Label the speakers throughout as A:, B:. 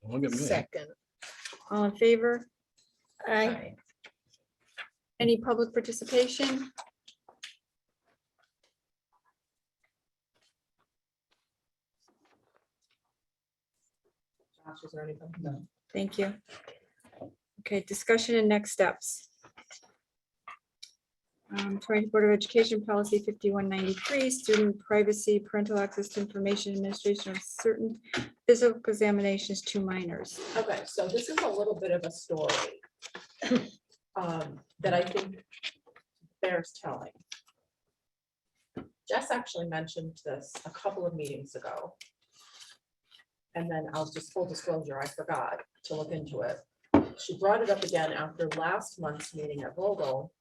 A: Look at me.
B: Second.
C: All in favor?
B: Aye.
C: Any public participation?
B: Josh, is there anything? No.
C: Thank you. Okay, discussion and next steps. Torrington Board of Education Policy 5193, student privacy, parental access to information, administration of certain physical examinations to minors.
B: Okay, so this is a little bit of a story that I think bears telling. Jess actually mentioned this a couple of meetings ago. And then I'll just full disclosure, I forgot to look into it. She brought it up again after last month's meeting at Vogel.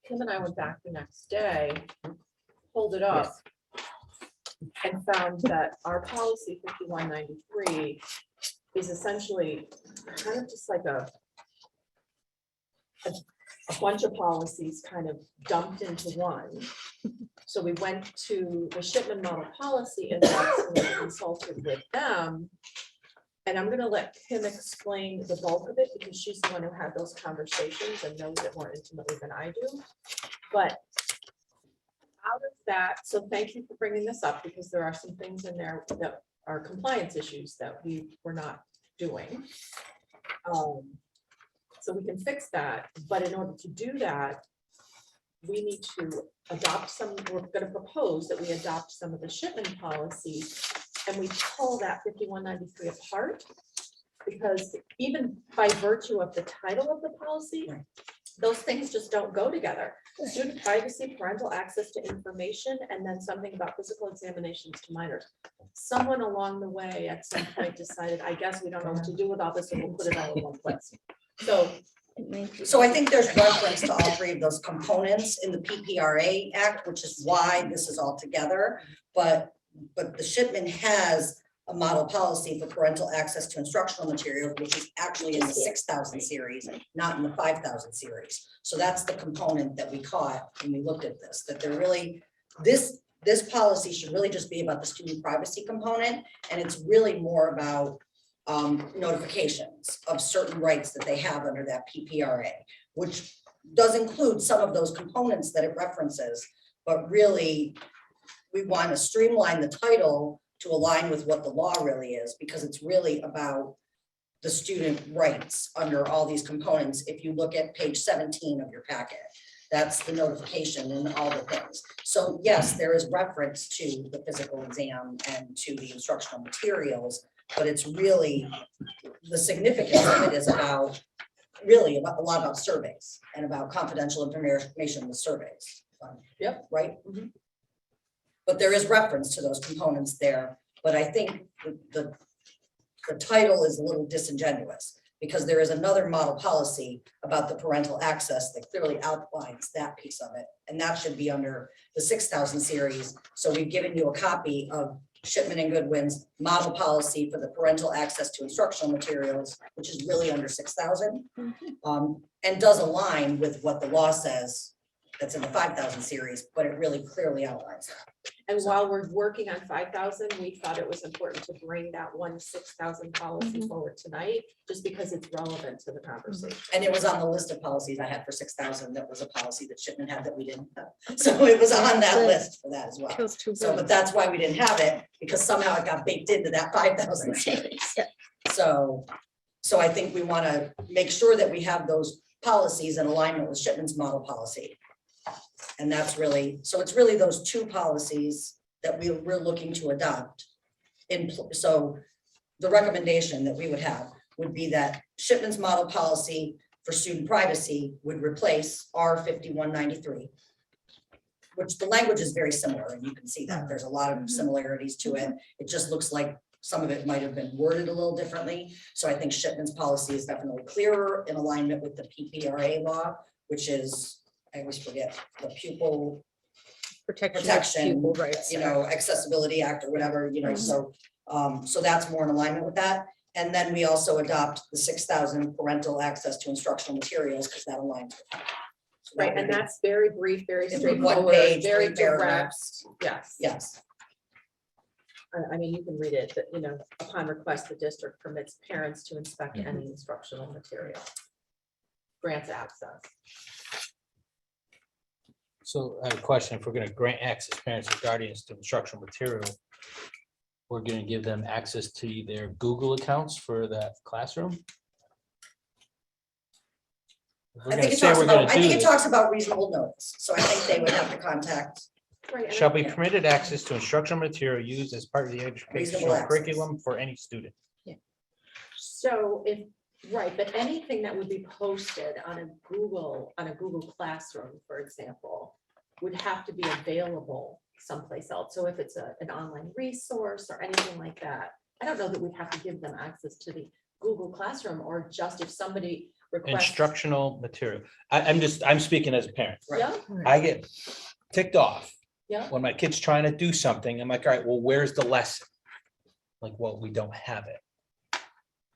B: Kim and I went back the next day, pulled it up, and found that our policy 5193 is essentially kind of just like a bunch of policies kind of dumped into one. So we went to the Shipman Model Policy Index and we consulted with them. And I'm gonna let Kim explain the bulk of it because she's the one who had those conversations and knows it more intimately than I do. But out of that, so thank you for bringing this up because there are some things in there that are compliance issues that we were not doing. So we can fix that, but in order to do that, we need to adopt some, we're gonna propose that we adopt some of the Shipman policies and we pull that 5193 apart, because even by virtue of the title of the policy, those things just don't go together. Student privacy, parental access to information, and then something about physical examinations to minors. Someone along the way at some point decided, I guess we don't know what to do with all this, and we'll put it all in one place.
D: So I think there's reference to all three of those components in the PPRA Act, which is why this is all together. But the Shipman has a model policy for parental access to instructional materials, which is actually in the 6,000 series, not in the 5,000 series. So that's the component that we caught when we looked at this, that they're really, this policy should really just be about the student privacy component. And it's really more about notifications of certain rights that they have under that PPRA, which does include some of those components that it references, but really we want to streamline the title to align with what the law really is, because it's really about the student rights under all these components. If you look at page 17 of your packet, that's the notification and all the things. So yes, there is reference to the physical exam and to the instructional materials, but it's really, the significance of it is about, really about a lot about surveys and about confidential information with surveys.
B: Yep.
D: Right? Mm-hmm. But there is reference to those components there, but I think the title is a little disingenuous because there is another model policy about the parental access that clearly outlines that piece of it. And that should be under the 6,000 series. So we've given you a copy of Shipman and Goodwin's model policy for the parental access to instructional materials, which is really under 6,000, and does align with what the law says that's in the 5,000 series, but it really clearly outlines that.
B: And while we're working on 5,000, we thought it was important to bring that 6,000 policy forward tonight, just because it's relevant to the conversation.
D: And it was on the list of policies I had for 6,000. That was a policy that Shipman had that we didn't have. So it was on that list for that as well.
C: Kills two
D: So, but
C: birds.
D: that's why we didn't have it, because somehow it got baked into that 5,000 series. So I think we want to make sure that we have those policies in alignment with Shipman's model policy. And that's really, so it's really those two policies that we're looking to adopt. So the recommendation that we would have would be that Shipman's model policy for student privacy would replace R 5193, which the language is very similar, and you can see that there's a lot of similarities to it. It just looks like some of it might have been worded a little differently. So I think Shipman's policy is definitely clearer in alignment with the PPRA law, which is, I always forget, the pupil protection,
C: pupil rights.
D: you know, accessibility act or whatever, you know, so that's more in alignment with that. And then we also adopt the 6,000 parental access to instructional materials, because that aligns with that. So that
B: Right,
D: would
B: and
D: be-
B: that's very brief, very
D: It's one
B: straightforward,
D: page,
B: very
D: 3
B: direct.
D: paragraphs.
B: Yes.
D: Yes,
B: I mean, you can read it, that, upon request, the district permits parents to inspect
A: Mhm.
B: any instructional material. Grants access.
A: So I have a question. If we're gonna grant access parents or guardians to instructional material, we're gonna give them access to their Google accounts for that classroom? If we're
D: I
A: gonna
D: think it
A: say
D: talks
A: we're
D: about,
A: gonna
D: I
A: do
D: think it
A: this,
D: talks about reasonable notice, so I think they would have to contact.
B: Right, and
A: shall be
D: Yeah.
A: permitted access to instructional material used as part of the educational
D: access.
A: curriculum for any student.
B: So if, right, but anything that would be posted on a Google Classroom, for example, would have to be available someplace else. So if it's an online resource or anything like that, I don't know that we'd have to give them access to the Google Classroom, or just if somebody requests.
A: Instructional material. I'm speaking as a parent.
D: Right.
B: Yeah,
A: I get ticked off
B: yeah,
A: when my kid's trying to do something. I'm like, all right, well, where's the lesson? Like, well, we don't have it.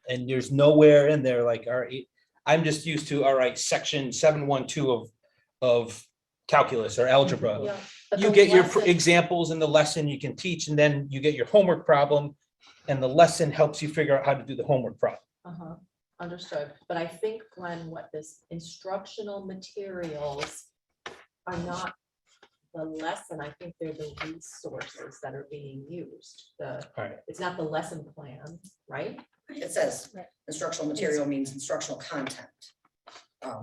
A: And there's nowhere in there like, all right, I'm just used to, all right, section 712 of calculus or algebra.
B: yeah. But
A: You
B: the
A: get your
B: lesson-
A: examples in the lesson you can teach, and then you get your homework problem. And the lesson helps you figure out how to do the homework problem.
B: Uh-huh, understood, but I think, Glenn, what this instructional materials are not the lesson, I think they're the resources that are being used.
A: All right.
B: It's not the lesson plan, right?
D: It says
C: Right.
D: instructional material means instructional content.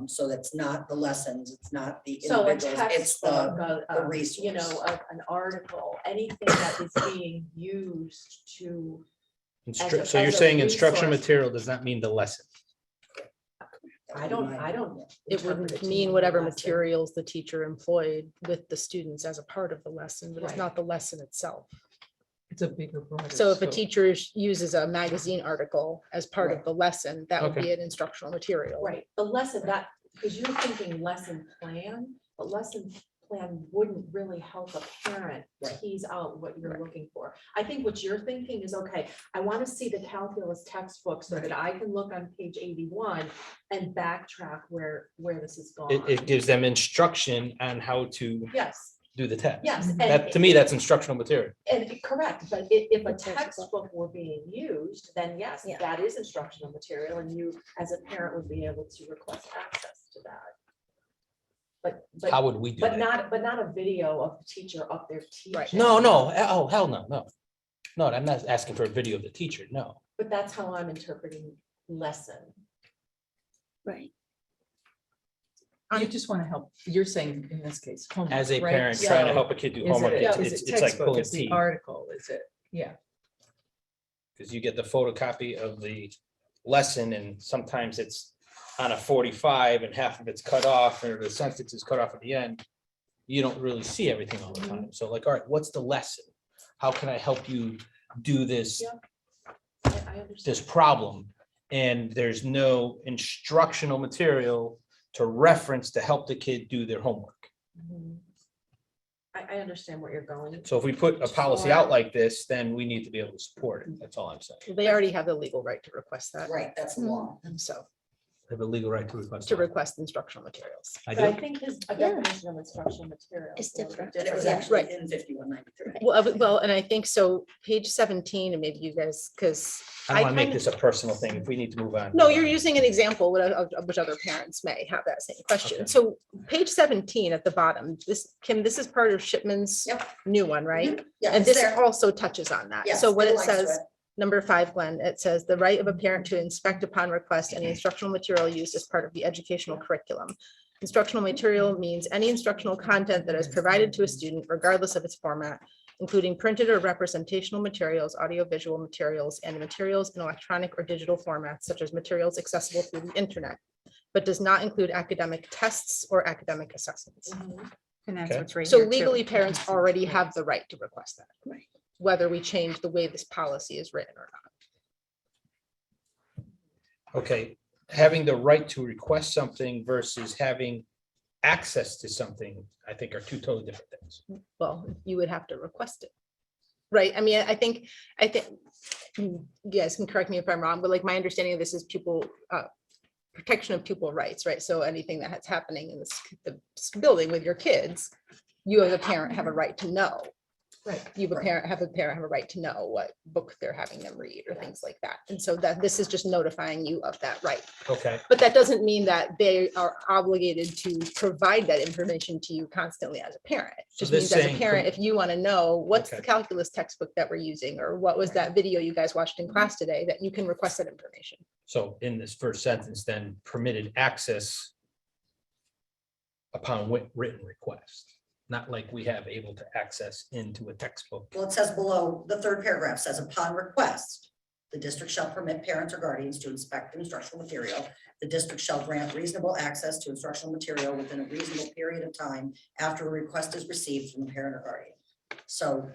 D: So that's not the lessons, it's not the
B: So a
D: individuals, it's
B: textbook,
D: the resource.
B: an article, anything that is being used to,
A: So you're
B: as a
A: saying instructional
B: resource.
A: material does not mean the lesson?
B: I don't.
E: It
B: interpret
E: would
B: to
E: mean
B: the
E: whatever
B: lesson.
E: materials the teacher employed with the students as a part of the lesson, but it's
B: Right.
E: not the lesson itself.
F: It's a bigger, broader.
E: So if a
F: scope.
E: teacher uses a magazine article as part of
D: Right.
E: the lesson, that would
A: Okay.
E: be an instructional material.
B: Right, the lesson that, because you're thinking lesson plan, but lesson plan wouldn't really help a parent
D: Right.
B: tease out what you're looking for. I think what you're thinking is, okay, I want to see the calculus textbook so that I can look on page 81 and backtrack where this is going.
A: It gives them instruction on how to
B: Yes,
A: do the test.
B: yes. and-
A: That, to me, that's instructional material.
B: And correct, but if a
C: The textbook.
B: textbook were being used, then yes,
C: Yeah.
B: that is instructional material, and you, as a parent, would be able to request access to that. But,
A: How would we do that?
B: but not a video of the teacher up there teaching.
A: No, no, oh, hell no, no. No, I'm not asking for a video of the teacher, no.
B: But that's how I'm interpreting lesson.
C: Right.
F: You just want to help, you're saying in this case. homework,
A: As a
F: right?
A: parent trying to
F: So
A: help a kid do
F: is
A: homework,
F: it-
A: it's
F: is
A: it's
F: it
A: like
F: textbook?
A: pulling
F: Is the
A: teeth.
F: article, is it? Yeah.
A: Because you get the photocopy of the lesson and sometimes it's on a 45 and half of it's cut off or the sentence is cut off at the end. You don't really see everything all the
B: Mhm.
A: time. So like, all right, what's the lesson? How can I help you do this,
B: Yeah. I understand.
A: this problem? And there's no instructional material to reference to help the kid do their homework.
B: Mhm. I understand where you're going.
A: So if we put a policy out like this, then we need to be able to support it. That's all I'm saying.
E: They already have the legal right to request that.
D: Right, that's the law.
E: So
A: I have a legal right to request.
E: to
A: that.
E: request instructional materials.
A: I
B: But I
A: do.
B: think his a definition of instructional material.
C: It's
B: is a little
C: different.
B: bit
D: And it was
C: Yeah.
D: actually
E: Right.
D: in 5193.
E: Well, and I think so, page 17, and maybe you guys, because
A: I don't want to make
E: kind of-
A: this a personal thing. If we need to move on.
E: No,
A: move
E: you're
A: on.
E: using an example of which other parents may have that same question.
A: Okay.
E: So page 17 at the bottom, Kim, this is part of Shipman's
D: Yep.
E: new one, right?
D: Yeah,
E: And
D: it's
E: this
D: there.
E: also touches on that.
D: Yes,
E: So what it
D: links to
E: says, number 5, Glenn, it says the right of a parent to inspect upon request any instructional material used as part of the educational curriculum. Instructional material means any instructional content that is provided to a student regardless of its format, including printed or representational materials, audiovisual materials, and materials in electronic or digital formats, such as materials accessible through the internet, but does not include academic tests or academic assessments.
B: Mhm.
C: And that's
A: Okay.
C: what's right
E: So
C: here, too.
E: legally, parents already have the right to request that.
C: Right.
E: Whether we change the way this policy is written or not.
A: Okay, having the right to request something versus having access to something, I think are two totally different things.
E: Well, you would have to request it. Right? I mean, I think, you guys can correct me if I'm wrong, but like my understanding of this is pupil, protection of pupil rights, right? So anything that's happening in this building with your kids, you as a parent have a right to know.
F: Right.
E: You have a parent have a right to know what book they're having them read or things like that. And so that this is just notifying you of that right.
A: Okay,
E: But that doesn't mean that they are obligated to provide that information to you constantly as a parent. It
A: So
E: just
A: this
E: means as a
A: saying
E: parent, if you want to know what's the
A: Okay.
E: calculus textbook that we're using, or what was that video you guys watched in class today, that you can request that information.
A: so in this first sentence, then permitted access upon written request, not like we have able to access into a textbook.
D: Well, it says below, the third paragraph says upon request, the district shall permit parents or guardians to inspect the instructional material. The district shall grant reasonable access to instructional material within a reasonable period of time after a request is received from the parent or guardian. So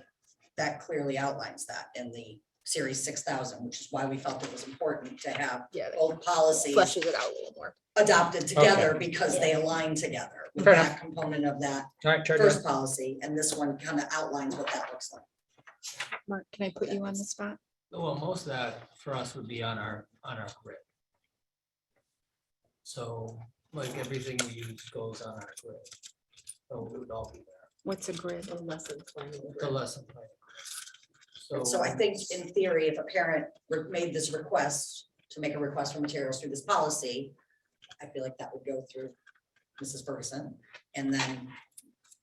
D: that clearly outlines that in the series 6000, which is why we felt it was important to have
E: Yeah, that
D: both policies
E: fleshes it out a little more.
D: adopted together because they align together with
A: Fair
D: that component of that
A: All right, Charlie.
D: first policy, and this one kind of outlines what that looks like.
C: Mark, can I put you on the spot?
G: Well, most of that for us would be on our grid. So like everything we use goes on our grid. So it would all be there,
C: What's a grid?
B: The lesson planning.
G: the lesson plan.
D: So I think in theory, if a parent made this request to make a request for materials through this policy, I feel like that would go through Mrs. Ferguson. And then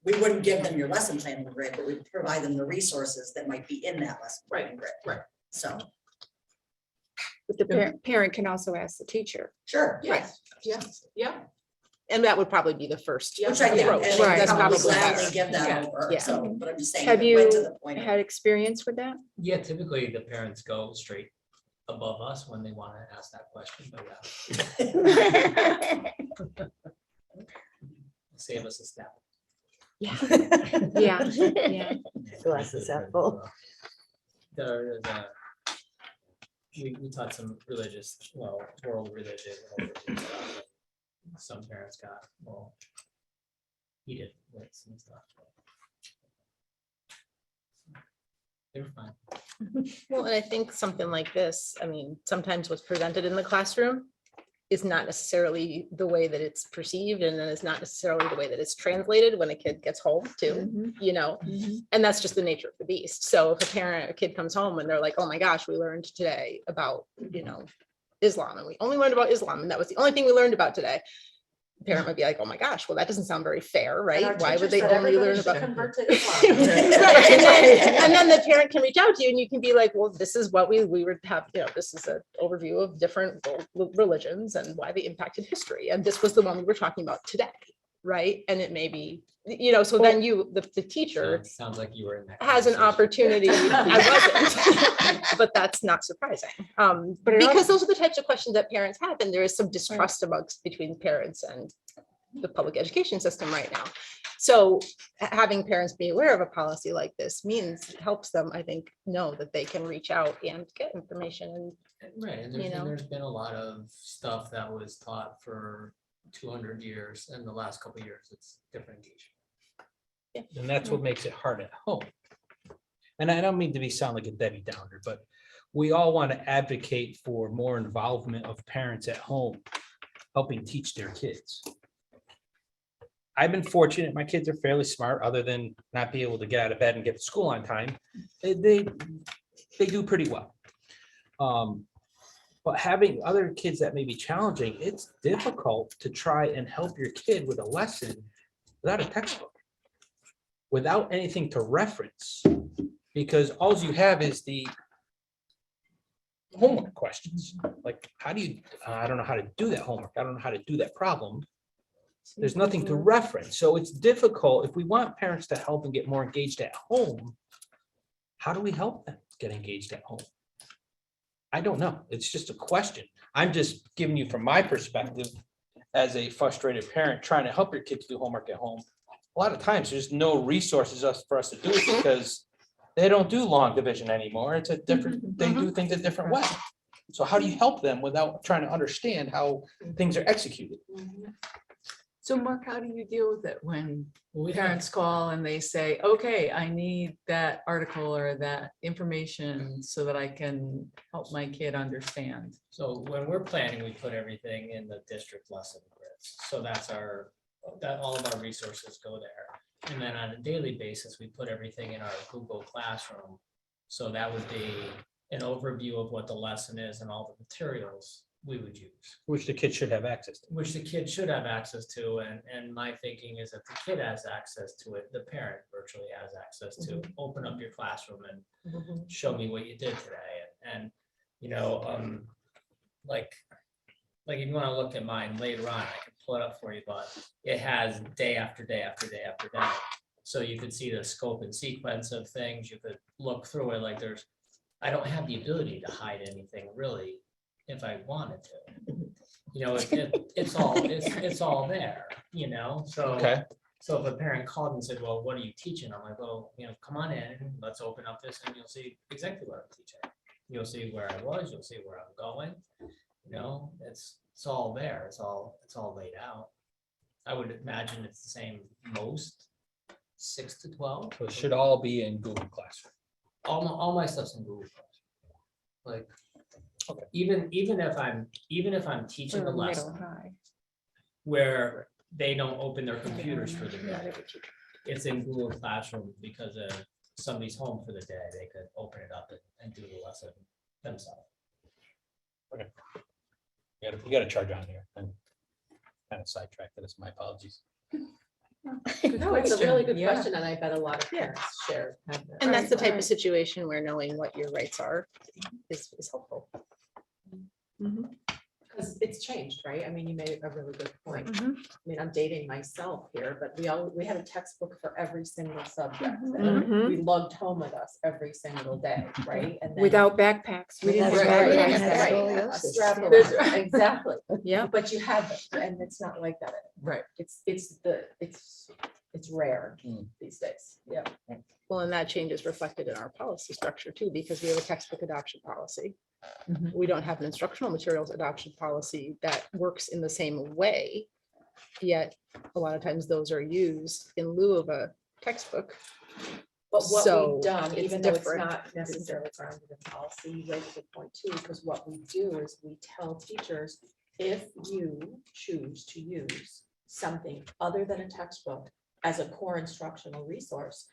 D: we wouldn't give them your lesson planning grid, but we'd provide them the resources that might be in that lesson planning grid.
G: right.
D: So,
C: But the parent can also ask the teacher.
D: sure.
B: Yes, yes, yeah.
E: And that would probably be the first.
B: Yeah.
D: Which I do,
E: approach.
D: and
C: Right.
E: That's
D: I
E: probably
D: would gladly
E: better.
D: give that
G: Yeah.
D: over,
E: Yeah.
D: so, but I'm just saying.
C: Have
D: if it went to
C: you
D: the point of-
C: had experience with that?
G: Yeah, typically the parents go straight above us when they want to ask that question, but save us a step.
C: Yeah, yeah.
H: Glasses half full.
G: We taught some religious, well, world religion. and stuff. Some parents got, well, heated with some stuff. They were fine.
E: Well, and I think something like this, I mean, sometimes what's presented in the classroom is not necessarily the way that it's perceived, and then it's not necessarily the way that it's translated when a kid gets home too,
C: Mhm,
E: you know?
C: mhm.
E: And that's just the nature of the beast. So if a kid comes home and they're like, oh my gosh, we learned today about, Islam, and we only learned about Islam, and that was the only thing we learned about today. The parent might be like, oh my gosh, well, that doesn't sound very fair,
B: And our
E: right? Why would
B: teacher
E: they
B: said
E: only
B: everybody
E: learn
B: should
E: about?
B: convert to
E: Right,
B: Islam.
E: and then the parent can reach out to you and you can be like, well, this is what we would have, this is an overview of different religions and why they impacted history. And this was the one we were talking about today, right? And it may be, so then the teacher
G: Sounds like you were in that.
E: has an
G: conversation.
E: opportunity. I wasn't, but that's not surprising.
C: But it
E: Because those are the types of questions that parents have, and there is some distrust between parents and the public education system right now. So having parents be aware of a policy like this helps them, I think, know that they can reach out and get information.
G: Right, and there's been a lot of stuff that was taught for 200 years, and the last couple of years, it's different engagement.
A: And that's what makes it hard at home. And I don't mean to sound like a Debbie Downer, but we all want to advocate for more involvement of parents at home, helping teach their kids. I've been fortunate, my kids are fairly smart, other than not be able to get out of bed and get to school on time. They do pretty well. But having other kids that may be challenging, it's difficult to try and help your kid with a lesson without a textbook, without anything to reference, because all you have is the homework questions. Like, how do you, I don't know how to do that homework. I don't know how to do that problem. There's nothing to reference. So it's difficult. If we want parents to help and get more engaged at home, how do we help them get engaged at home? I don't know. It's just a question. I'm just giving you from my perspective as a frustrated parent trying to help your kids do homework at home. A lot of times there's no resources for us to do it because they don't do long division anymore. It's a different, they do things a different way. So how do you help them without trying to understand how things are executed?
F: So Mark, how do you deal with it when
G: We have-
F: parents call and they say, okay, I need that article or that information so that I can help my kid understand?
G: So when we're planning, we put everything in the district lesson grids. So that's that all of our resources go there. And then on a daily basis, we put everything in our Google Classroom. So that would be an overview of what the lesson is and all the materials we would use,
A: Which the kids should have access to.
G: which the kid should have access to. And my thinking is if the kid has access to it, the parent virtually has access to. Open up your classroom and show me what you did today. And you know, like if you want to look at mine later on, I can pull it up for you, but it has day after day after day after day. So you could see the scope and sequence of things. You could look through it like I don't have the ability to hide anything really if I wanted to. You know, it's all there, you know, so.
A: Okay.
G: So if a parent called and said, well, what are you teaching? I'm like, well, you know, come on in, let's open up this and you'll see exactly what I'm teaching. You'll see where I was, you'll see where I'm going. You know, it's all there. It's all laid out. I would imagine it's the same most 6 to 12.
A: So it should all be in Google Classroom.
G: All my stuff's in Google Classroom. Like,
A: Okay.
G: even if I'm teaching a lesson
C: High.
G: where they don't open their computers for the day, it's in Google Classroom because if somebody's home for the day, they could open it up and do the lesson themselves.
A: You got to charge on here. I'm kind of sidetracked. That is my apologies.
B: No, it's a really good
F: Yeah.
B: question, and I bet a lot of parents share. have that.
E: And that's the type
B: Right.
E: of situation where knowing what your rights are is helpful.
B: Because it's changed, right? I mean, you made a really good point.
C: Mhm.
B: I mean, I'm dating myself here, but we had a textbook for every single subject. and
C: Mhm.
B: We lugged home with us every single day, right? And then-
C: Without backpacks. We didn't have
B: Right,
H: Right,
C: backpacks.
H: right,
C: then.
H: right.
B: right, a
H: Scoliosis.
B: strap
H: Yeah.
B: around, exactly.
C: Yeah.
B: But you have it, and it's not like that.
F: Right.
B: It's rare
A: Mm.
B: these days. Yeah.
E: Well, and that change is reflected in our policy structure too, because we have a textbook adoption policy.
F: Mhm.
E: We don't have an instructional materials adoption policy that works in the same way. Yet, a lot of times those are used in lieu of a textbook.
B: But what
E: So,
B: we've done,
E: it's
B: even though it's
E: different.
B: not necessarily grounded in policy, you raise a good point too, because what we do is we tell teachers, if you choose to use something other than a textbook as a core instructional resource,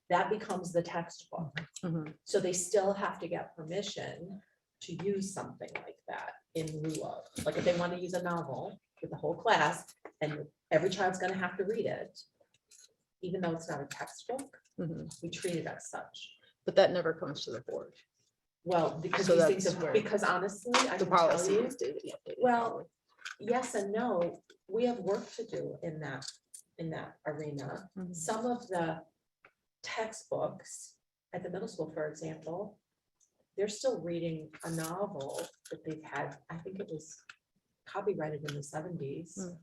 B: that becomes the textbook.
E: Mhm.
B: So they still have to get permission to use something like that in lieu of, like if they want to use a novel with the whole class and every child's gonna have to read it, even though it's not a textbook,
E: Mhm.
B: we treat it as such.
E: But that never comes to the board.
B: Well, because
E: So
B: these things,
E: that's
B: are
E: where
B: because honestly, I
E: The
B: can tell
E: policy
B: you,
E: is daily updated.
B: well, yes and no, we have work to do in that arena.
C: Mhm.
B: Some of the textbooks at the middle school, for example, they're still reading a novel that they've had, I think it was copyrighted in the 70s.
E: Hmm.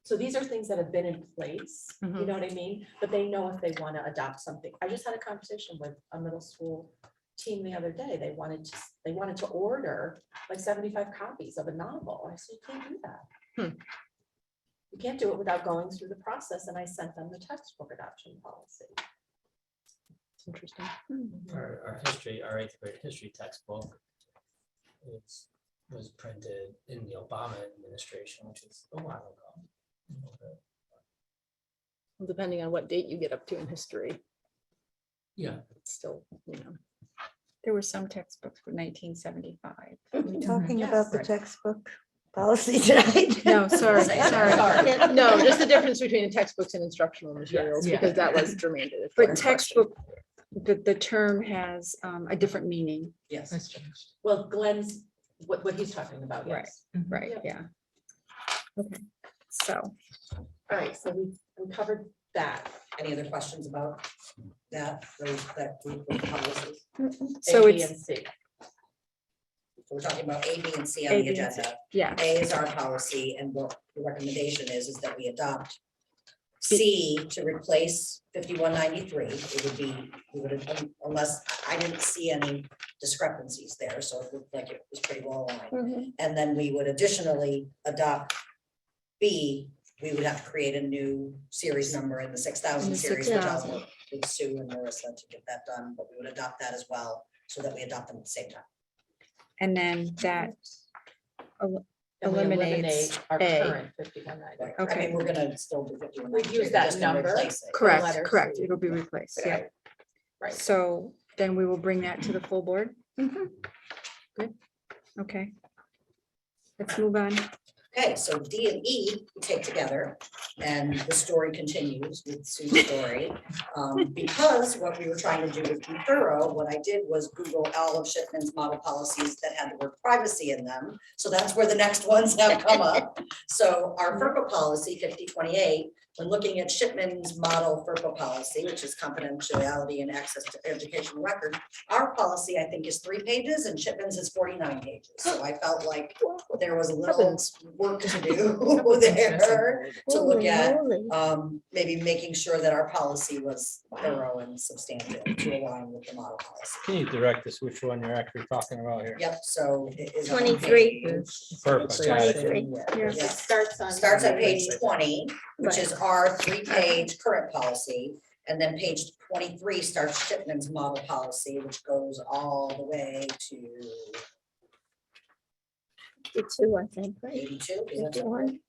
B: So these are things that have been in place, you
E: Mhm.
B: know what I mean? But they know if they want to adopt something. I just had a conversation with a middle school team the other day. They wanted to order like 75 copies of a novel. I said, you can't do that.
E: Hmm.
B: You can't do it without going through the process. And I sent them the textbook adoption policy.
E: It's interesting.
G: Our 8th grade history textbook was printed in the Obama administration, which is a while ago.
E: Well, depending on what date you get up to in history,
G: Yeah,
E: it's still, you know.
C: There were some textbooks for 1975.
H: Are we talking
B: Yes,
H: about the
B: right.
H: textbook policy tonight?
C: No, sorry, sorry.
E: No, just the difference between textbooks and instructional materials,
F: Yeah.
E: because that was germane to the.
C: But
E: question.
C: textbook, the term has a different meaning.
B: Yes.
F: That's changed.
B: Well, Glenn's, what he's talking about,
C: Right.
B: yes.
C: Right,
B: Yep.
C: yeah. Okay, so,
B: All right, so we covered that.
D: Any other questions about that group of policies?
C: so
B: A, B,
C: it's,
B: and C.
D: So we're talking about A, B, and C on
C: A,
D: the
C: B, and C.
D: agenda.
C: yeah,
D: A is our policy, and what the recommendation is that we adopt C to replace 5193. It would be, unless I didn't see any discrepancies there, so it looked like it was pretty well aligned. And then we would additionally adopt B. We would have to create a new series number in the 6000
C: In the
D: series, which I'll
C: 6000.
D: work with Sue and Marissa to get that done, but we would adopt that as well, so that we adopt them at the same time.
C: and then that,
B: and we
C: eliminates
B: eliminate our
C: A.
B: current 5190.
D: Right. I
C: Okay.
D: mean, we're gonna still do 51.
B: We'd use that number.
C: Correct,
B: letters,
C: correct.
B: so-
C: It'll be replaced, yeah.
B: Right.
C: So then we will bring that to the full board.
B: Mhm.
C: Good, okay. Let's move on.
D: Okay, so D and E we take together, and the story continues with Sue's story. Because what we were trying to do was be thorough, what I did was Google all of Shipman's model policies that had the word privacy in them. So that's where the next ones have come up. So our FERPA policy 5028, when looking at Shipman's model FERPA policy, which is confidentiality and access to educational record, our policy, I think, is 3 pages and Shipman's is 49 pages. So I felt like there was a little work to do there to look
H: Holy
D: at,
H: moly.
D: maybe making sure that our policy was thorough and substantive to align with the model policy.
A: Can you direct us which one you're actually talking about here?
D: Yep, so it is on
H: 23.
D: page-
A: Perfect. got it.
H: 23.
C: Yeah.
D: Yeah.
B: Starts
D: At page 20, which is our 3-page current policy. And then page 23 starts Shipman's model policy, which goes all the way to
H: 52, I think, right?
D: 82. Is that
H: 51.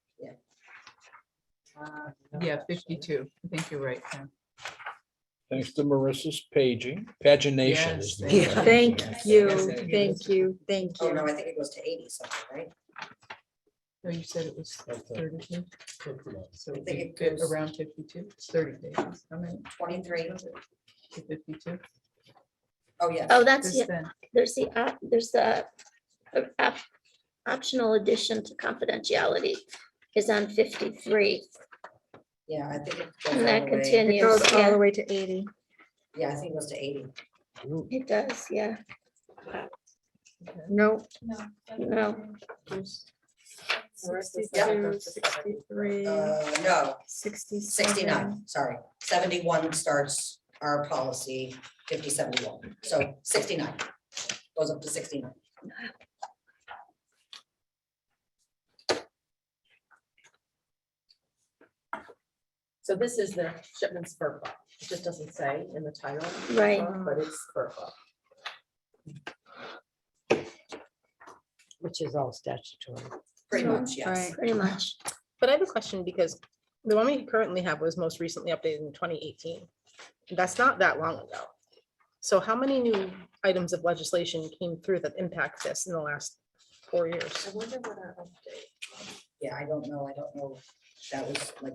F: Yeah, 52. I think you're right. Pam.
I: Thanks to Marissa's pagination.
F: Yes,
I: is the
F: thank
I: word.
C: Thank
F: Yes.
C: you,
F: Yes.
C: thank you, thank
D: Oh, no,
C: you.
D: I think it goes to 80 something, right?
F: Oh, you said it was 32? So
D: I think
F: we
D: it
F: fit
D: goes-
F: around 52, it's 30 pages. How many?
D: 23.
F: To 52?
D: Oh, yeah.
H: Oh, that's,
F: This
H: yeah,
F: then,
H: there's the optional addition to confidentiality is on 53.
D: Yeah, I think it goes
H: And
D: all
H: that
D: the way.
C: It
H: continues,
C: goes all
H: yeah,
C: the way to 80.
D: Yeah, I think it goes to 80.
H: it does, yeah.
C: No,
H: No,
F: there's-
C: 62, 63,
D: No,
C: 67.
D: 69, sorry. 71 starts our policy, 5071. So 69 goes up to 69.
B: So this is the Shipman's FERPA. It just doesn't say in the title.
H: Right.
B: But it's FERPA.
J: Which is all statutory.
D: Pretty much, yes.
C: Right.
H: pretty much.
E: But I have a question because the one we currently have was most recently updated in 2018. That's not that long ago. So how many new items of legislation came through that impact this in the last 4 years?
B: I wonder what our update.
D: Yeah, I don't know. That was like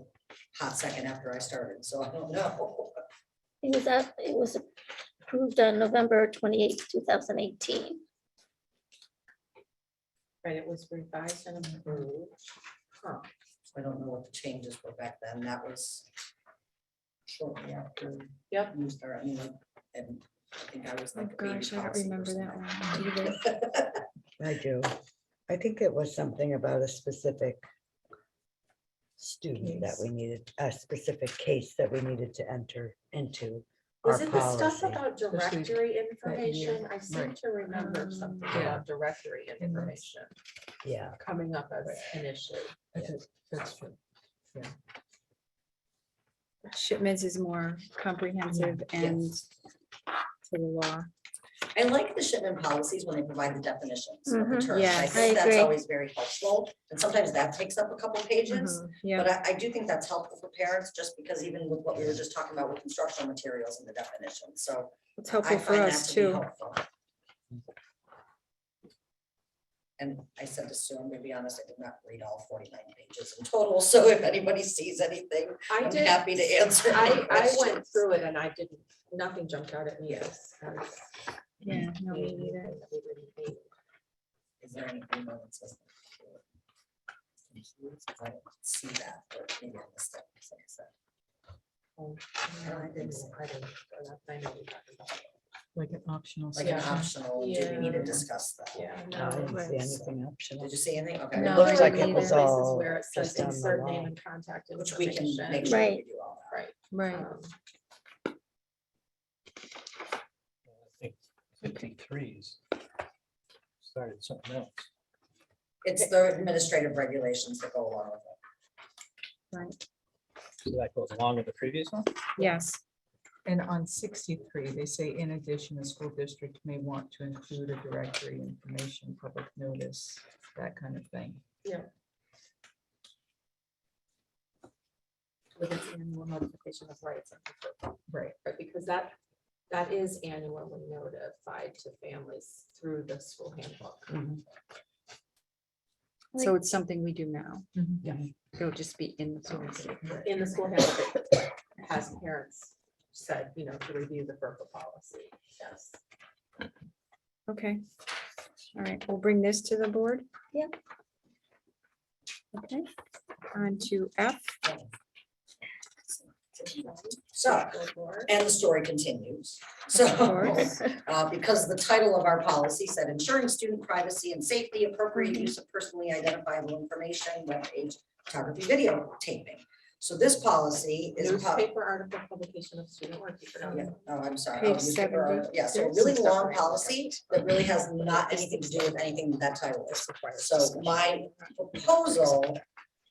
D: hot second after I started, so I don't know.
H: It was approved on November 28th, 2018.
B: Right, it was revised and approved. Huh.
D: I don't know what the changes were back then. That was shortly after.
B: Yep.
D: You started, I mean, like, and I think I was
C: Oh
D: like. a baby
C: gosh, I don't
D: policy
C: remember
D: person
C: that
D: then.
C: one either.
J: I do. I think it was something about a specific student that we needed, a specific case that we needed to enter into our
B: Was it the stuff
J: policy.
B: about directory information? I seem
F: right.
B: to remember something
F: Yeah.
B: about directory information
J: Yeah,
B: coming up as an issue.
F: That's true.
C: Shipments is more comprehensive and to the law.
D: I like the Shipman policies when they provide the definitions of the
H: Mhm.
D: terms. I
C: Yes.
D: think
H: I
D: that's
H: agree.
D: always very helpful. And sometimes that takes up a couple pages.
C: Yeah,
D: But I do think that's helpful for parents, just because even with what we were just talking about with instructional materials and the definitions, so.
C: it's
D: I
C: helpful for
D: find that
C: us
D: to be
C: too.
D: helpful. And I said to Sue, I'm gonna be honest, I did not read all 49 pages in total, so if anybody sees anything,
B: I
D: I'm
B: did,
D: happy to answer. any
B: I went
D: questions.
B: through it and I didn't, nothing jumped out at me.
D: Yes.
C: Yeah, no, me neither.
D: Is there anything more that says? I don't see that, but maybe I missed it, like I said.
B: I didn't, I know we talked about it.
F: Like an optional.
D: Like an
F: section.
D: optional, do we need to
B: Yeah.
D: discuss that?
B: Yeah,
J: no, I
B: no.
J: didn't see anything optional.
D: Did you see anything? Okay.
C: No,
J: looks
C: I
J: like
C: didn't
J: it was
C: either.
B: Places
J: all
B: where it says
J: just on the
B: insert name
J: law.
B: and contact
D: Which we can
B: information.
D: make sure we
H: Right.
D: do all that.
B: Right.
C: Right.
B: Um,
A: I think 53s started something else.
D: It's the administrative regulations that go along with it.
C: Right,
A: So that goes along with the previous one?
C: yes.
F: And on 63, they say, in addition, a school district may want to include a directory, information, public notice, that kind of thing.
B: With its annual notification of rights.
F: Right.
B: Right, because that is annually notified to families through the school handbook.
C: So it's something we do now.
B: Yeah.
C: It'll just be in the policy.
B: In the school handbook, it has parents said, to review the FERPA policy. Yes.
C: Okay. All right, we'll bring this to the board.
H: Yep.
C: Okay, on to F.
D: So, and the story continues. So,
C: course.
D: because the title of our policy said ensuring student privacy and safety, appropriate use of personally identifiable information, webpage, photography, videotaping. So this policy is.
B: Newspaper article, publication of student work.
D: Yeah, oh, I'm sorry.
C: Page
D: Oh, newspaper
C: 70.
D: article. Yeah, so a
C: There's
D: really
C: some stuff
D: long
C: around
D: policy that really has not anything to do with anything that title is. So my proposal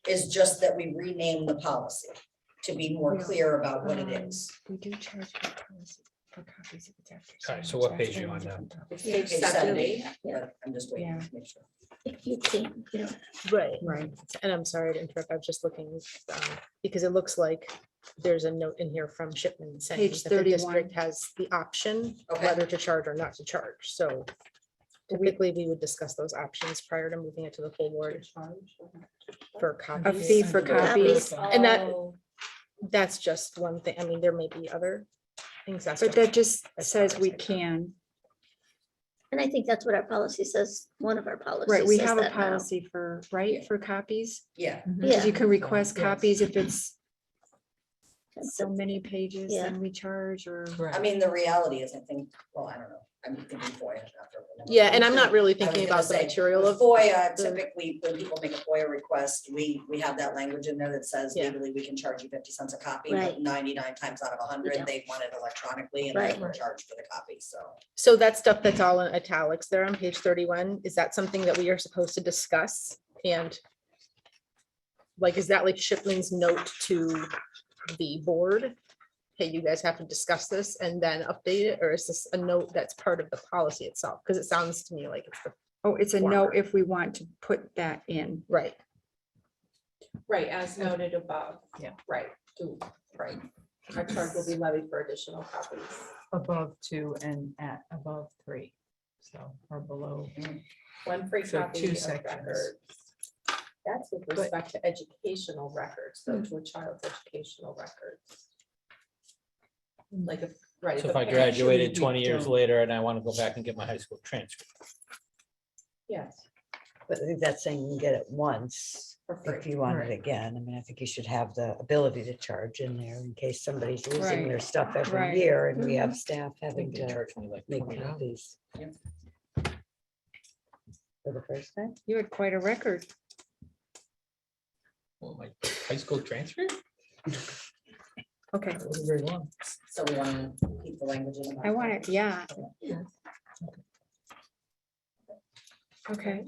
D: is just that we rename the policy to be more clear about what it is.
C: We do charge for policy for copies if it's after.
A: All right, so
C: seven,
A: what
C: that's
A: page
C: a
A: you
C: whole
A: on now?
C: different topic.
B: It's page
D: Page
B: 70.
D: But I'm just waiting
C: Yeah.
D: to make sure.
H: If you can,
E: Right.
C: Right.
E: And I'm sorry to interrupt. I was just looking, because it looks like there's a note in here from Shipman saying
C: Page
E: that the
C: 31.
E: district has the option
D: Okay.
E: whether to charge or not to charge. So typically we would discuss those options prior to moving it to the full board for
C: A
E: copies.
C: fee for copies,
E: And that,
B: Oh,
E: that's just one thing. I mean, there may be other things. That's
C: but
E: just-
C: that just
E: as far
C: says
E: as
C: we
E: I know.
C: can.
H: and I think that's what our policy says, one of our policies.
C: Right, we
H: says
C: have a
H: that now.
C: policy for, right, for copies.
D: Yeah,
C: Because
H: Yeah,
C: you can request
F: Yes.
C: copies if it's
H: that's
C: so many pages,
H: Yeah.
C: then we charge or.
F: Right.
D: I mean, the reality is, I think, well, I don't know. I'm thinking FOIA. after.
E: Yeah, and I'm not really
D: I was
E: thinking
D: gonna
E: about the
D: say,
E: material
D: with
E: of,
D: FOIA,
E: the-
D: typically, when people make a FOIA request, we have that language in there that says
E: Yeah.
D: legally we can charge you 50 cents a copy,
H: Right.
D: but 99 times out of 100,
H: don't.
D: they want it electronically and
H: Right.
D: they will charge for the copy, so.
E: so that stuff that's all in italics there on page 31, is that something that we are supposed to discuss? And like, is that like Shipman's note to the board? Hey, you guys have to discuss this and then update it, or is this a note that's part of the policy itself? Because it sounds to me like it's the,
C: Oh, it's a no if we want to put that in.
E: right,
B: right, as noted above.
F: Yeah.
B: Right, right. Our charge will be levied for additional copies.
F: Above 2 and at above 3, so, or below.
B: One free
F: So
B: copy
F: two
B: of
F: sections.
B: records. That's with respect to educational records, so to a child's educational records. Like, right.
A: So if I
B: parent-
A: graduated
F: we
A: 20 years
F: don't.
A: later and I want to go back and get my high school transcript,
B: Yes,
J: But I think that's saying you can get it once
B: for
J: if
B: free.
J: you want it
F: Right.
J: again. I mean, I think you should have the ability to charge in there in case somebody's losing
C: Right.
J: their stuff every
C: Right.
J: year and we have staff
A: I
J: having
A: think they
J: to
A: charge me like
J: make
A: $20.
J: copies.
D: Yep.
J: For the first time.
C: You had quite a record.
A: Well, my high school transcript?
C: Okay,
A: That wasn't very long.
D: So we want to keep the language in. the
C: I want it, yeah.
F: Yeah.
C: Okay,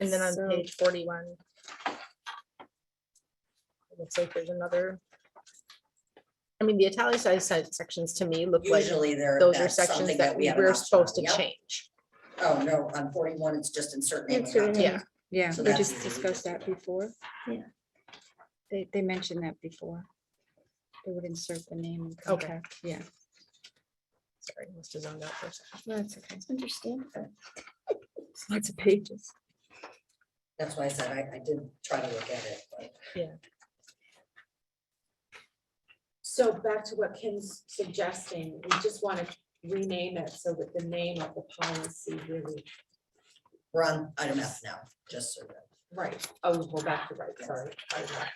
E: and then on
C: So-
E: page 41. it looks like there's another. I mean, the italicized sections to me look like
D: Usually there,
E: those are
D: that's
E: sections
D: something
E: that
D: that we
E: we
D: have. an
E: were
D: option
E: supposed
D: on.
E: to
D: Yep.
E: change.
D: Oh, no, on 41, it's just insert name. and
H: Insert
D: contact.
H: name.
E: Yeah,
C: yeah,
D: So
C: we
D: that's
C: just
D: easy, we
C: discussed
D: just
C: that
D: do that.
C: before.
H: Yeah.
C: They mentioned that before. They would insert the name and
E: Okay.
C: contact, yeah,
E: sorry, must have zoned out for a second.
C: that's okay.
H: Understand.
C: Lots of pages.
D: That's why I said I did try to look at it, but.
B: So back to what Kim's suggesting, we just want to rename it so that the name of the policy really,
D: We're on item F now, just so that.
B: right, oh, we're back to right, sorry. item F.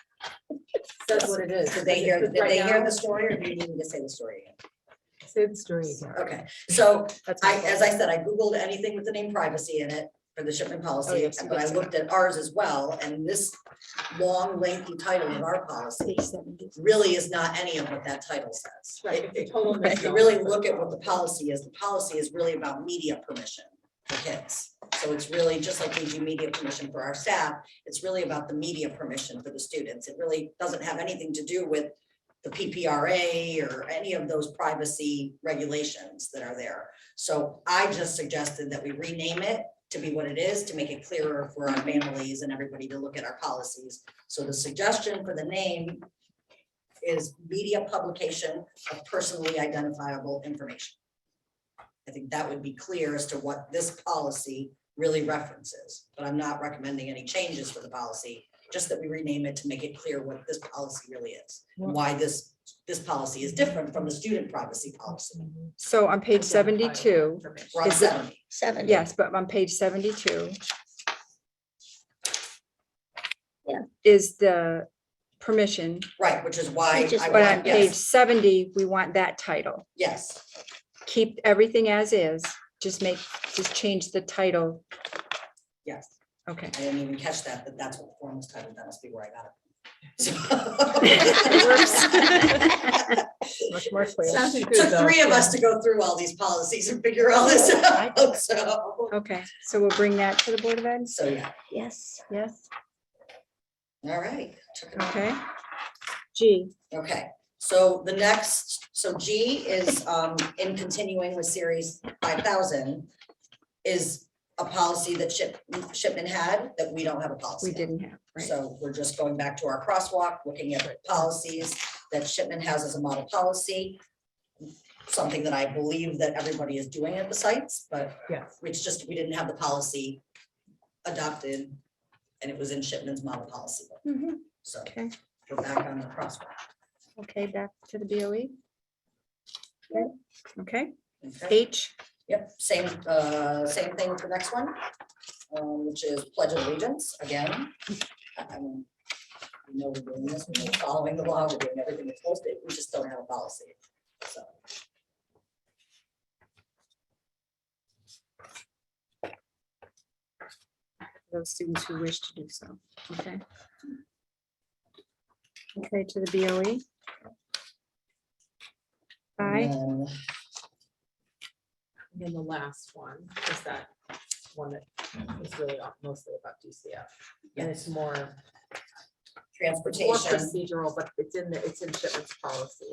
B: Says what it is.
D: Did they hear,
B: Because
D: did
B: right
D: they hear
B: now-
D: the story or do you need me to say the story again?
F: Say the story again.
D: Okay, so
E: That's my
D: as I said, I Googled anything with the name privacy in it for the shipment policy,
E: yes, you
D: but I
E: did say
D: looked at ours as well, and this long lengthy title of our policy
C: Page 70.
D: really is not any of what that title says.
B: Right, it's a total
D: If you
B: misnomer
D: really
B: for the
D: look at what the policy is really about media permission for kids. So it's really just like we do media permission for our staff, it's really about the media permission for the students. It really doesn't have anything to do with the PPRA or any of those privacy regulations that are there. So I just suggested that we rename it to be what it is, to make it clearer for our families and everybody to look at our policies. So the suggestion for the name is media publication of personally identifiable information. I think that would be clear as to what this policy really references, but I'm not recommending any changes for the policy, just that we rename it to make it clear what this policy really is, and why this policy is different from the student privacy policy.
C: So on page 72,
D: We're on
C: Is it-
D: 70.
H: 70.
C: yes, but on page 72.
H: Yeah.
C: Is the permission,
D: Right, which is why
H: Which is
D: I
C: but on
D: want,
C: page
D: yes,
C: 70, we want that title.
D: yes,
C: Keep everything as is, just change the title.
D: yes.
C: Okay.
D: I didn't even catch that, but that's what the form was titled. That must be where I got it.
E: Much more clear.
F: Sounded
D: It
F: good,
D: took
F: though.
D: 3 of us to go through all these policies and figure all this out, so.
C: Okay, so we'll bring that to the Board of Ed.
D: So, yeah,
H: Yes.
C: Yes,
D: all right. Took it all.
C: okay. G,
D: Okay, so the next, so G is in continuing with series 5,000 is a policy that Shipman had that we don't have a policy.
C: we
D: on.
C: didn't have, right?
D: So we're just going back to our crosswalk, looking at policies that Shipman has as a model policy. Something that I believe that everybody is doing at the sites, but
F: Yes.
D: it's just, we didn't have the policy adopted and it was in Shipman's model policy.
C: Mhm.
D: So
C: Okay,
D: we're back on the crosswalk.
C: okay, back to the BOE. Okay,
D: Okay.
C: H,
D: Yep, same thing with the next one, which is Pledge of Allegiance, again. We know we're doing this, we're following the law, we're doing everything that's supposed to, we just don't have a policy, so.
C: those students who wish to do so, okay. Okay, to the BOE. I,
D: And
B: And then the last one is that one that is really mostly about DCF. And it's more
D: transportation,
B: procedural, but it's in Shipman's policy.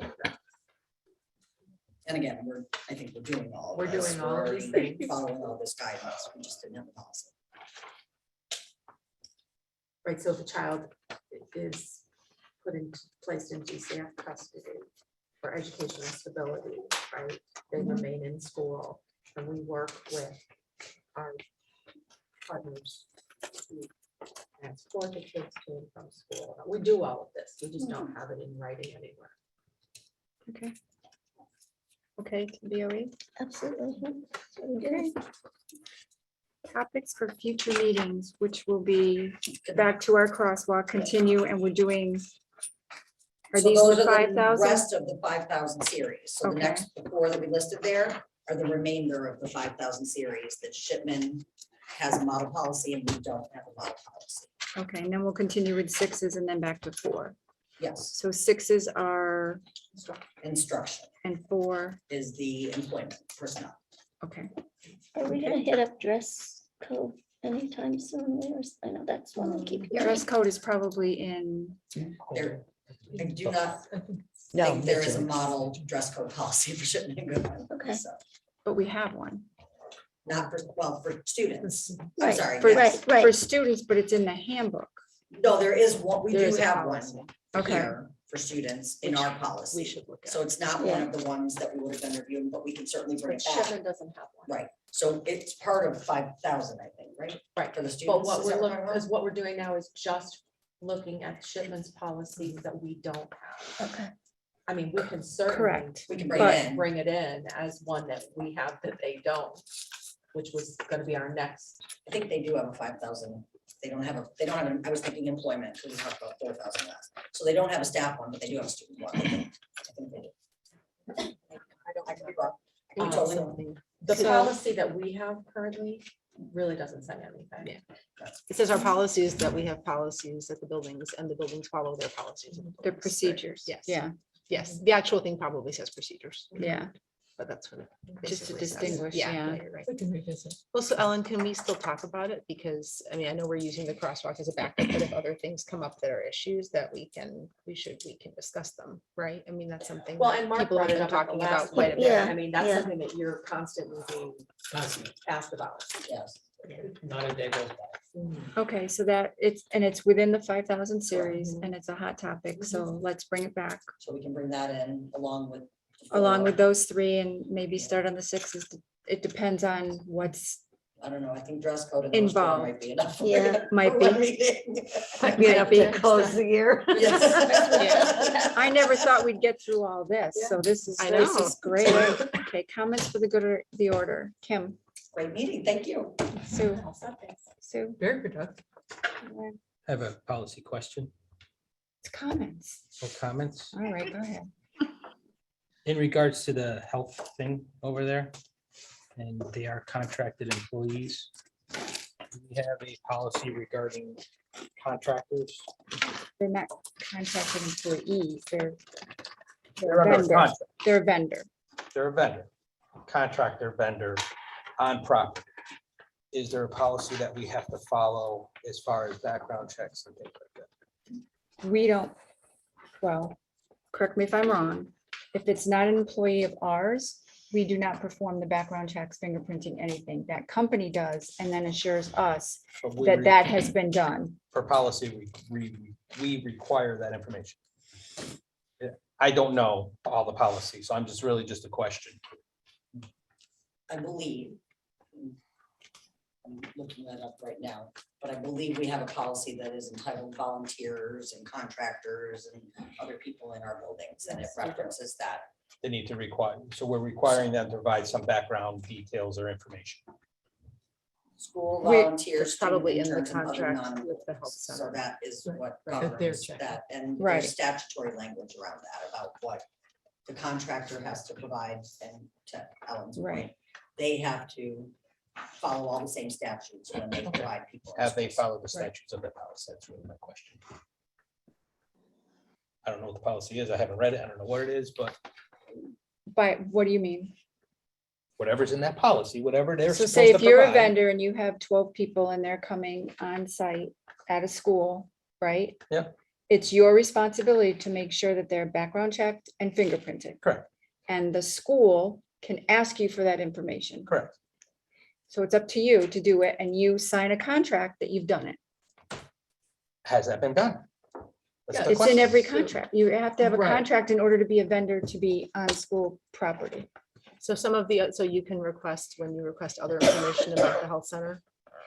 D: and again, I think we're doing all of
B: We're
D: this.
B: doing all of these
D: already
B: things.
D: Following all this guidance, we just didn't have a policy.
B: Right, so if a child is placed in DCF custody for educational stability, right? They remain in school, and we work with our partners to transport the kids to and from school. We do all of this, we just don't have it in writing anywhere.
C: okay. Okay, to the BOE.
H: Absolutely. That's what we do.
C: Okay. Topics for future meetings, which will be back to our crosswalk, continue, and we're doing. Are
D: So
C: these
D: those
C: the
D: are
C: 5,000?
D: Rest of the 5,000 series. So the
C: Okay.
D: next, the 4 that we listed there are the remainder of the 5,000 series that Shipman has a model policy and we don't have a model policy.
C: Okay, and then we'll continue with 6s and then back to 4.
D: Yes,
C: So 6s are,
D: instruction
C: and 4,
D: is the employment personnel.
C: okay.
H: Are we gonna hit up dress code anytime soon? I know that's one we keep hearing.
C: Dress code is probably in,
D: There, I do not
J: No,
D: think there is a
J: it's-
D: model dress code policy for Shipman and Goodman.
H: Okay.
D: So,
C: but we have one.
D: not for, well, for students. I'm
H: Right,
D: sorry,
C: For,
D: yes.
H: Right.
C: for students, but it's in the handbook.
D: No, there is one, we
B: There
D: do
B: is a
D: have
B: policy.
D: one
C: Okay.
D: here for students in our policy.
B: We should look at.
D: So it's not one of the ones that we would have been reviewing, but we can certainly bring
B: But
D: it back.
B: Shipman doesn't have one.
D: Right, so it's part of 5,000, I think, right?
B: Right,
D: For the
B: But
D: students.
B: what
D: is
B: we're
D: that
B: looking,
D: right?
B: because what we're doing now is just looking at Shipman's policies that we don't have.
H: Okay.
B: I mean, we can certainly.
C: Correct.
D: We can bring
C: But-
D: it in.
B: Bring it in as one that we have that they don't, which was gonna be our next.
D: I think they do have a 5,000. They don't have, I was thinking employment, because we talked about 4,000 last. So they don't have a staff one, but they do have a student one. I think they do. I could be wrong. I could be totally wrong.
B: The
C: So-
B: policy that we have currently really doesn't say anything.
E: It says our policies that we have policies at the buildings and the buildings follow their policies.
C: The procedures.
E: Yes.
C: Yeah,
E: Yes, the actual thing probably says procedures.
C: yeah.
E: but that's what it
C: Just to
E: basically says.
C: distinguish, yeah.
E: You're right.
F: We can revisit.
E: Well, so Ellen, can we still talk about it? Because, I mean, I know we're using the crosswalk as a backup, but if other things come up that are issues that we can discuss them, right? I mean, that's something
B: Well,
E: that
B: and Mark
E: people have
B: brought it
E: been
B: up at the
E: talking
B: last
E: about quite a
B: meeting.
E: bit.
H: Yeah.
B: I mean, that's
H: yeah.
B: something that you're constantly being
G: Constantly,
B: asked about.
D: Yes.
G: not a day goes by.
C: Okay, so that it's within the 5,000 series and it's a hot topic. So let's bring it back
D: So we can bring that in along with.
C: along with those three and maybe start on the sixes. It depends on what's,
D: I don't know, I think dress code and those four
C: Involved.
D: might be enough.
H: Yeah,
C: might
D: for
C: be.
D: one meeting.
J: Might be enough to close the year.
D: Yes.
C: I never thought we'd get through all this. So this is
E: I
C: this
E: know.
C: is great. Okay, comments for the good of the order. Kim,
D: Great meeting, thank you.
C: Sue, Sue,
F: Very productive.
A: I have a policy question
C: it's comments.
A: or comments.
C: All right, go ahead.
A: In regards to the health thing over there, and they are contracted employees. We have a policy regarding contractors.
C: They're not contracted employees. They're
A: They're
C: a
A: under a
C: vendor.
A: contract.
C: They're a vendor.
A: They're a vendor, contractor vendor on property. Is there a policy that we have to follow as far as background checks and things like that?
C: We don't, well, correct me if I'm wrong. If it's not an employee of ours, we do not perform the background checks, fingerprinting, anything. That company does and then assures us
A: But we
C: that
A: re-
C: that has been done.
A: Per policy, we require that information. Yeah, I don't know all the policies, so I'm just really just a question.
D: I believe. I'm looking that up right now, but I believe we have a policy that is entitled volunteers and contractors and other people in our buildings, and it references that.
A: They need to require, so we're requiring them to provide some background details or information.
D: School
C: We-
D: volunteers.
E: It's probably in the
D: student interns, and other
E: contract with the health
D: So
E: center.
D: that is
F: Right,
D: what
F: right, that they're
D: governs
F: checking.
D: that, and
C: Right.
D: there's statutory language around that about what the contractor has to provide, and to Ellen's
C: Right.
D: point, they have to follow all the same statutes when they provide people. in
A: Have they
D: schools.
A: followed the statutes of the policy? That's really my question. I don't know what the policy is. I haven't read it. I don't know what it is, but
C: But what do you mean?
A: whatever's in that policy, whatever they're
C: So
A: supposed
C: say
A: to
C: if you're a
A: provide.
C: vendor and you have 12 people and they're coming on site at a school, right?
A: Yep.
C: It's your responsibility to make sure that they're background checked and fingerprinted.
A: Correct,
C: And the school can ask you for that information.
A: correct.
C: So it's up to you to do it and you sign a contract that you've done it.
A: Has that been done? That's the
C: It's in
A: question.
C: every contract. You have to have a
F: Right.
C: contract in order to be a vendor to be on school property.
E: So some of the, so you can request, when you request other information about the health center,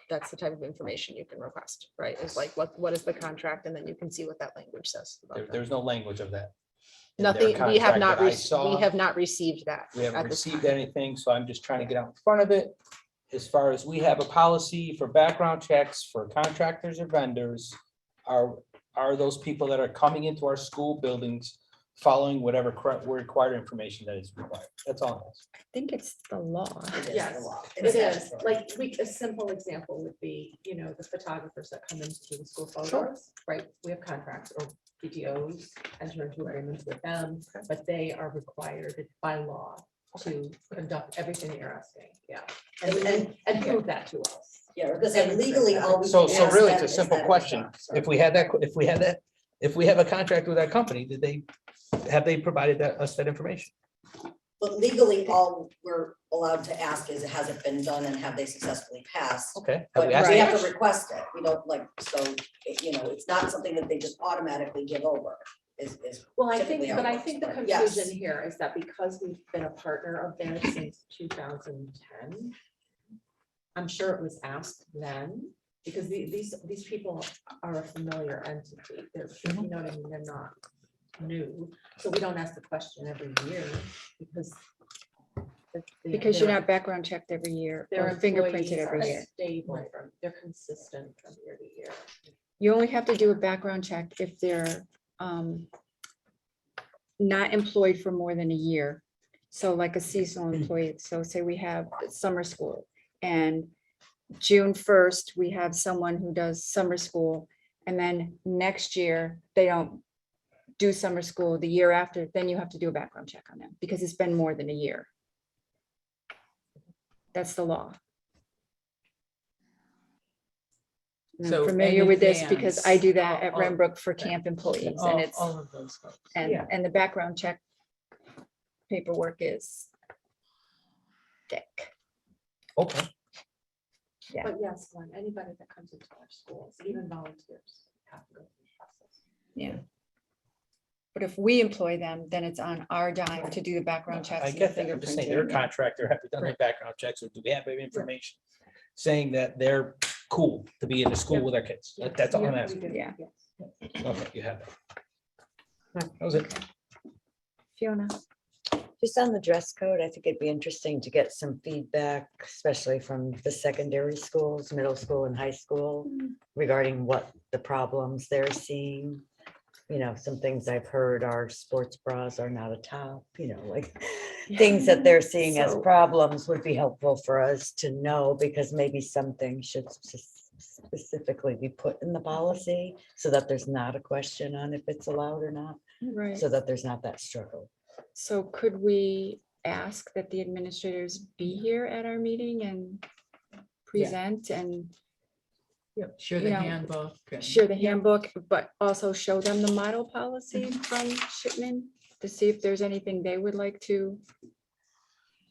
E: that's the type of information you can request, right? Is like, what is the contract? And then you can see what that language says. about that.
A: There's no language of that. in their
E: Nothing, we have
A: contract
E: not,
A: that I
E: we
A: saw.
E: have not received that.
A: We haven't
E: at this
A: received
E: time.
A: anything, so I'm just trying to get out in front of it. As far as we have a policy for background checks for contractors or vendors, are those people that are coming into our school buildings following whatever required information that is required? That's all it is.
C: I think it's the law.
D: It is the
B: Yes,
D: law.
B: it
D: It's
B: is.
D: statutory.
B: Like, a simple example would be, the photographers that come into the school photos, right? We have contracts or PTOs, enter into agreements with them, but they are required by law to conduct everything that you're asking, yeah. And prove that to us.
D: Yeah, because legally, all we.
A: So
D: can ask
A: really,
D: them
A: it's a
D: is
A: simple
D: that it's
A: question.
D: done, so.
A: If we have a contract with that company, have they provided us that information?
D: But legally, all we're allowed to ask is, has it been done and have they successfully passed?
A: Okay. have
D: But
A: we
D: we
A: asked
D: have
A: that?
D: to request it. We don't like, so, it's not something that they just automatically give over. Is
B: Well, I
D: typically
B: think,
D: how
B: but
D: it
B: I
D: works,
B: think the
D: but yes.
B: confusion here is that because we've been a partner of theirs since 2010, I'm sure it was asked then, because these people are a familiar entity. They're, you know what I mean, they're not new. So we don't ask the question every year because.
C: Because you're
B: they're-
C: not background checked every year
B: Their
C: or fingerprinted
B: employees
C: every
B: are
C: year.
B: stable from, they're consistent from year to year.
C: You only have to do a background check if they're not employed for more than a year. So like a seasonal employee, so say we have summer school and June 1st, we have someone who does summer school. And then next year, they don't do summer school the year after, then you have to do a background check on them because it's been more than a year. That's the law. And
F: So
C: I'm
F: in
C: familiar with this because I
F: advance,
C: do that at
F: all-
C: Renbrook for camp employees and
F: All,
C: it's,
F: all of those folks.
C: and, and the background check paperwork is thick.
A: Okay.
C: Yeah.
B: But yes, Glenn, anybody that comes into our schools, even volunteers, have to go through the process.
C: Yeah. But if we employ them, then it's on our dime to do the background checks.
A: I
C: and the
A: get that. I'm just saying, they're a
C: fingerprinting.
A: contractor, have we done their background checks, or do we have any information saying that they're cool to be in the school with our kids? That's all I'm
B: Yeah,
A: asking.
B: we do,
C: Yeah.
B: yes.
A: Okay, you have it. That was it.
C: Fiona,
J: Just on the dress code, I think it'd be interesting to get some feedback, especially from the secondary schools, middle school and high school, regarding what the problems they're seeing. You know, some things I've heard are sports bras are not a top, you know, like things that they're seeing as
C: So-
J: problems would be helpful for us to know, because maybe some things should specifically be put in the policy so that there's not a question on if it's allowed or not,
C: right.
J: so that there's not that struggle.
C: So could we ask that the administrators be here at our meeting and present and
F: Share
C: you
F: the
C: know,
F: handbook. and-
C: share the handbook, but also show them the model policy from Shipman to see if there's anything they would like to.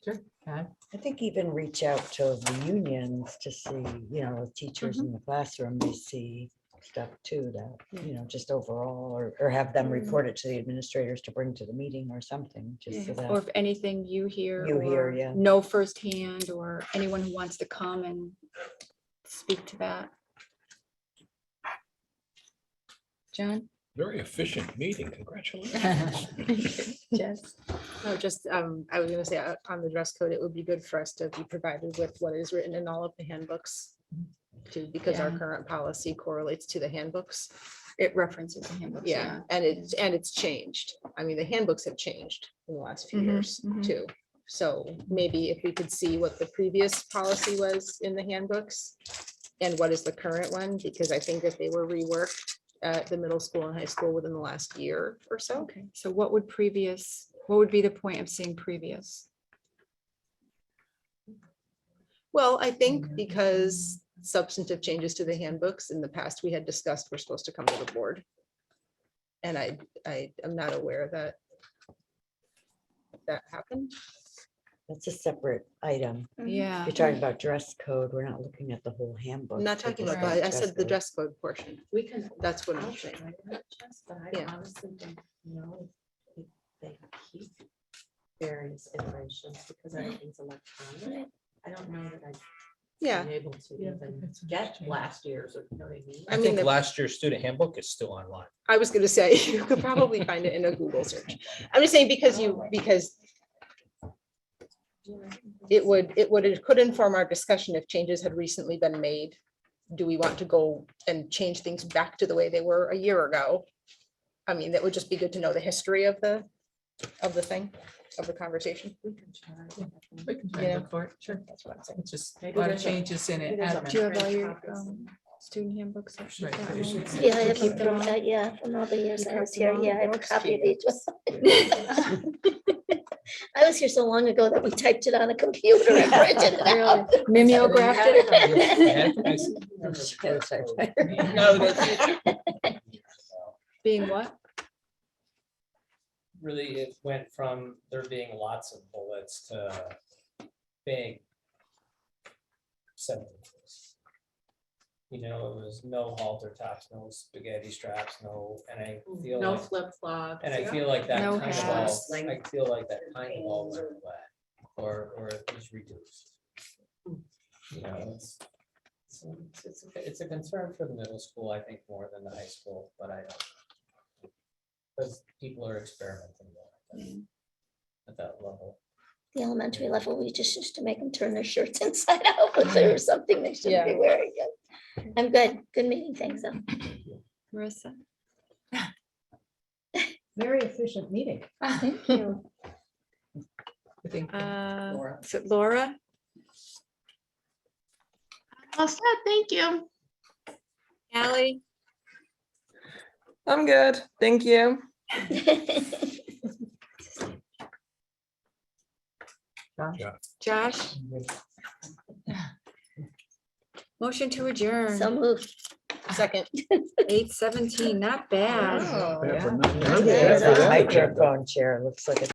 F: Sure. Okay.
J: I think even reach out to the unions to see, you know, the teachers in the classroom, they see stuff too, that, you know, just overall, or have them report it to the administrators to bring to the meeting or something, just so
C: Or
J: that.
C: if anything you hear.
J: You hear,
C: or
J: yeah.
C: Know firsthand, or anyone who wants to come and speak to that. John?
I: Very efficient meeting. Congratulations.
C: Jess?
E: No, just, I was gonna say, on the dress code, it would be good for us to be provided with what is written in all of the handbooks. Too, because our
C: Yeah.
E: current policy correlates to the handbooks.
C: It references the handbooks.
E: Yeah, and it's changed. I mean, the handbooks have changed in the last few
C: Mhm,
E: years
C: mhm.
E: too. So maybe if we could see what the previous policy was in the handbooks and what is the current one, because I think that they were reworked at the middle school and high school within the last year or so.
C: Okay, so what would be the point of saying previous?
E: Well, I think because substantive changes to the handbooks in the past we had discussed were supposed to come to the board. And I am not aware that that happened.
J: That's a separate item.
C: Yeah.
J: You're talking about dress code. We're not looking at the whole handbook.
E: I'm not
J: We're
E: talking
J: just
E: about,
J: about
E: I said the
J: code.
E: dress code portion.
B: We can.
E: That's what I'm
B: I'll
E: saying.
B: try that, Jess, But I
E: Yeah.
B: honestly don't know if they keep various iterations because everything's electronic. I don't know that I've
E: Yeah,
B: been able to
F: Yeah,
B: even
F: it's
B: get
F: changed.
B: last year's, or you know what I mean?
E: I
A: I
E: mean,
A: think
E: the-
A: last year's student handbook is still online.
E: I was gonna say, you could probably find it in a Google search. I'm just saying because it could inform our discussion if changes had recently been made. Do we want to go and change things back to the way they were a year ago? I mean, that would just be good to know the history of the thing, of the conversation.
B: We can try.
F: We can try
E: Yeah.
F: to look for it. Sure.
E: That's what I'm saying.
F: It's just a
B: Maybe
F: lot of
B: there's a-
F: changes in it.
B: maybe there's a
F: admin.
C: Do you have all
B: Print
C: your
B: copies.
C: student handbooks? that you've
F: Right,
C: got
F: but you should
C: all?
F: see-
H: Yeah, I have
C: Keep
H: them
C: them
H: from,
C: all?
H: yeah, from all the years
C: You
H: I
C: kept
H: was
C: them
H: here.
C: all?
H: Yeah, I have a
F: Works
H: copy of
F: for you.
H: each one. I was here so long ago that we typed it on a computer and printed it out.
C: Really? Mimeographed it?
G: No, that's-
C: Being what?
G: Really, it went from there being lots of bullets to big sentences. You know, it was no halter tops, no spaghetti straps, no, and I feel
B: No
G: like,
B: flip flops.
G: and I feel like that
C: No
G: kind of all,
C: hats.
G: I feel like that kind of all went away, or it was reduced. You know, it's a concern for the middle school, I think, more than the high school, but I don't. Because people are experimenting more at that level.
H: The elementary level, we just used to make them turn their shirts inside out, but there was something they shouldn't be wearing. I'm good. Good meeting, thanks. though.
C: Marissa?
F: Very efficient meeting.
C: Thank you.
F: I think.
C: Is it Laura?
K: All set, thank you.
C: Ally?
K: I'm good, thank you.
C: Josh? Motion to adjourn,
H: So moved.
E: Second.
C: 8:17, not bad.
E: Oh,
I: Yeah, for
F: Yeah.
I: nothing.
H: Yeah.
J: There's a microphone chair, looks like a